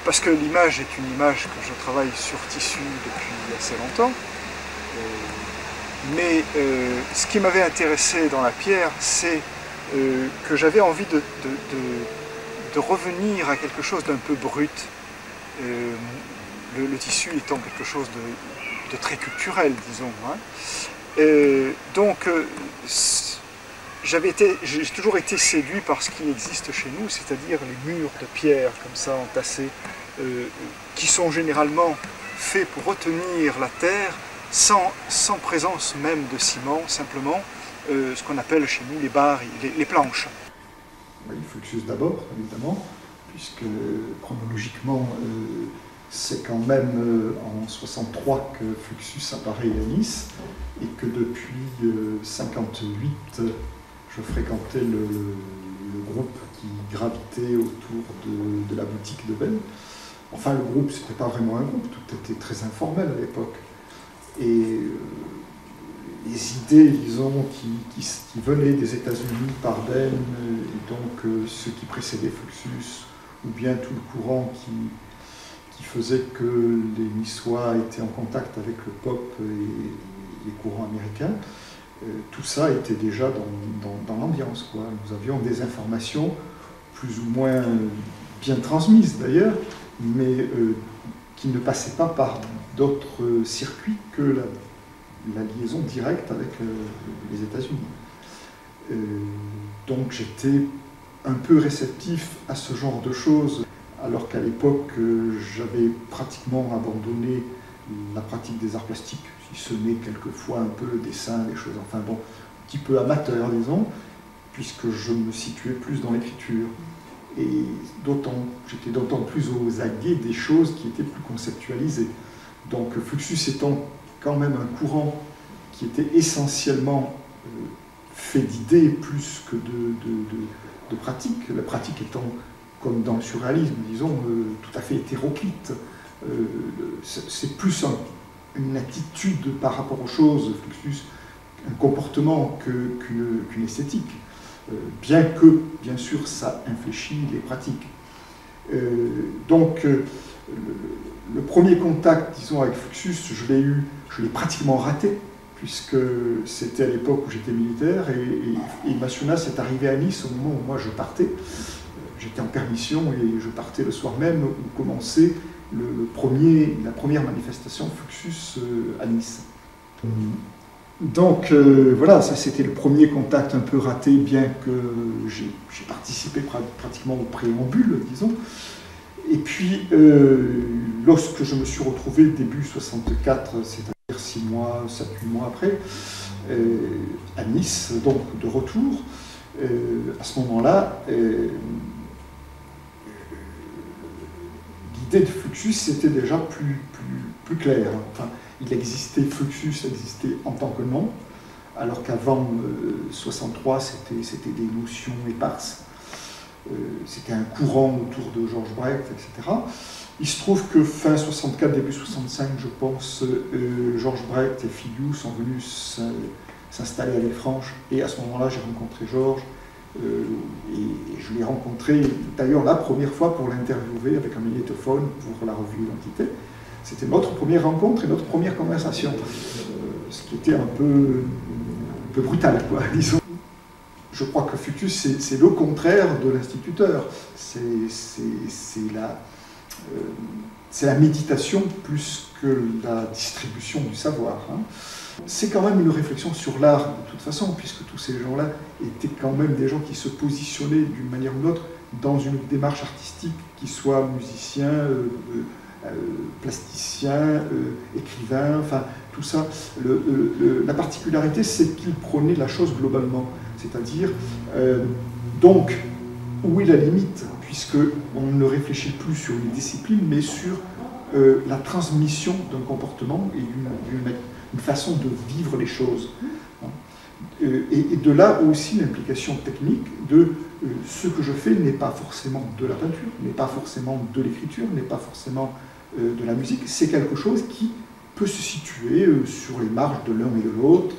parce que l'image est une image que je travaille sur tissu depuis assez longtemps. Mais ce qui m'avait intéressé dans la pierre, c'est que j'avais envie de revenir à quelque chose d'un peu brut. Le tissu étant quelque chose de très culturel, disons. Hein. Donc, j'ai toujours été séduit par ce qui existe chez nous, c'est-à-dire les murs de pierre comme ça entassés, qui sont généralement faits pour retenir la terre sans présence même de ciment, simplement ce qu'on appelle chez nous les barres, les planches. Oui, Fluxus d'abord, évidemment, puisque chronologiquement, c'est quand même en 63 que Fluxus apparaît à Nice, et que depuis 58, je fréquentais le groupe qui gravitait autour de la boutique de Ben. Enfin, le groupe, c'était pas vraiment un groupe, tout était très informel à l'époque. Et les idées, disons, qui venaient des États-Unis par Ben, et donc ceux qui précédaient Fluxus, ou bien tout le courant qui faisait que les Niçois étaient en contact avec le pop et les courants américains, tout ça était déjà dans l'ambiance, quoi. Nous avions des informations plus ou moins bien transmises d'ailleurs, mais qui ne passaient pas par d'autres circuits que la liaison directe avec les États-Unis. Donc j'étais un peu réceptif à ce genre de choses, alors qu'à l'époque j'avais pratiquement abandonné la pratique des arts plastiques, si ce n'est quelquefois un peu le dessin, des choses, enfin bon, un petit peu amateur, disons, puisque je me situais plus dans l'écriture. Et j'étais d'autant plus aux aguets des choses qui étaient plus conceptualisées. Donc Fluxus étant quand même un courant qui était essentiellement fait d'idées plus que de pratiques, la pratique étant, comme dans le surréalisme, disons, tout à fait hétéroclite. C'est plus une attitude par rapport aux choses, Fluxus, un comportement qu'une esthétique. Bien que, bien sûr, ça infléchit les pratiques. Donc, le premier contact, disons, avec Fluxus, je l'ai pratiquement raté, puisque c'était à l'époque où j'étais militaire, et Massunas est arrivé à Nice au moment où moi je partais. J'étais en permission et je partais le soir même où commençait la première manifestation Fluxus à Nice. Donc voilà, ça c'était le premier contact un peu raté, bien que j'ai participé pratiquement au préambule, disons. Et puis, lorsque je me suis retrouvé début 64, c'est-à-dire 6 mois, 7-8 mois après, à Nice, donc de retour, à ce moment-là, l'idée de Fluxus était déjà plus claire. Enfin, Fluxus existait en tant que nom, alors qu'avant 63, c'était des notions éparses. C'était un courant autour de Georges Brecht, etc. Il se trouve que fin 64, début 65, je pense, Georges Brecht et Filiou sont venus s'installer à Villefranche, et à ce moment-là, j'ai rencontré Georges, et je l'ai rencontré d'ailleurs la première fois pour l'interviewer avec un magnétophone pour la revue Identité. C'était notre première rencontre et notre première conversation, ce qui était un peu brutal, quoi, disons. Je crois que Fluxus, c'est le contraire de l'instituteur. C'est la méditation plus que la distribution du savoir. Hein. C'est quand même une réflexion sur l'art, de toute façon, puisque tous ces gens-là étaient quand même des gens qui se positionnaient d'une manière ou d'une autre dans une démarche artistique, qui soit musicien, plasticien, écrivain, enfin tout ça. La particularité, c'est qu'ils prenaient la chose globalement. C'est-à-dire, donc, où est la limite, puisqu'on ne réfléchit plus sur une discipline, mais sur la transmission d'un comportement et d'une façon de vivre les choses. Et de là aussi l'implication technique de ce que je fais n'est pas forcément de la peinture, n'est pas forcément de l'écriture, n'est pas forcément de la musique, c'est quelque chose qui peut se situer sur les marges de l'un et de l'autre.